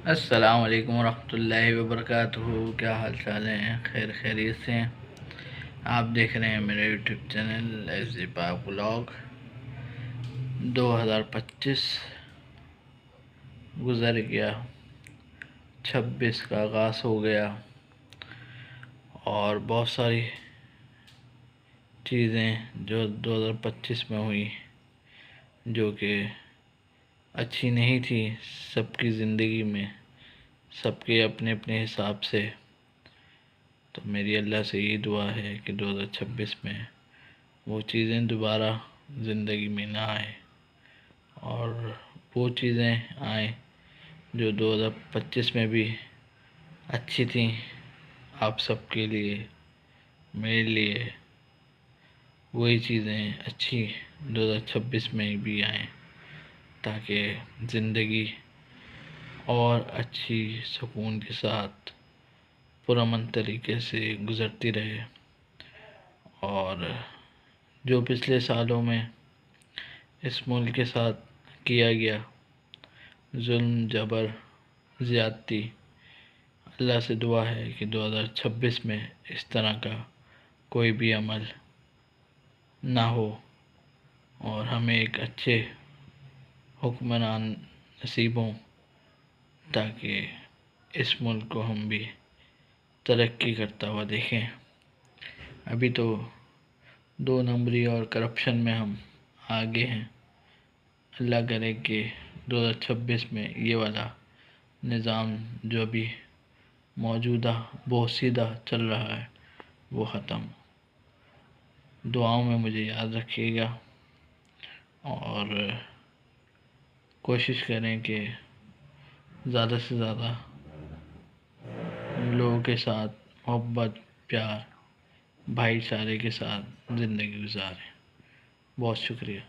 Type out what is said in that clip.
السلام علیکم ورحمۃ اللہ وبرکاتہ۔ کیا حال چال ہیں؟ خیریت سے ہیں؟ آپ دیکھ رہے ہیں میرے یوٹیوب چینل ایس جی پاک بلاگ۔ 2025 گزر گیا، 26 کا آغاز ہو گیا اور بہت ساری چیزیں جو 2025 میں ہوئی جو کہ اچھی نہیں تھی سب کی زندگی میں، سب کے اپنے اپنے حساب سے۔ تو میری اللہ سے یہ دعا ہے کہ 2026 میں وہ چیزیں دوبارہ زندگی میں نہ آئیں اور وہ چیزیں آئیں جو 2025 میں بھی اچھی تھیں آپ سب کے لیے، میرے لیے۔ وہی چیزیں اچھی 2026 میں بھی آئیں تاکہ زندگی اور اچھی سکون کے ساتھ پرامن طریقے سے گزرتی رہے، اور جو پچھلے سالوں میں اس ملک کے ساتھ کیا گیا ظلم، جبر، زیادتی، اللہ سے دعا ہے کہ 2026 میں اس طرح کا کوئی بھی عمل نہ ہو اور ہمیں ایک اچھے حکمران نصیب ہوں تاکہ اس ملک کو ہم بھی ترقی کرتا ہوا دیکھیں۔ ابھی تو 2 نمبری اور کرپشن میں ہم آگے ہیں۔ اللہ کرے کہ 2026 میں یہ والا نظام جو ابھی موجودہ بوسیدہ چل رہا ہے وہ ختم۔ دعاؤں میں مجھے یاد رکھیے گا اور کوشش کریں کہ زیادہ سے زیادہ لوگوں کے ساتھ محبت، پیار، بھائی چارے کے ساتھ زندگی گزاریں۔ بہت شکریہ۔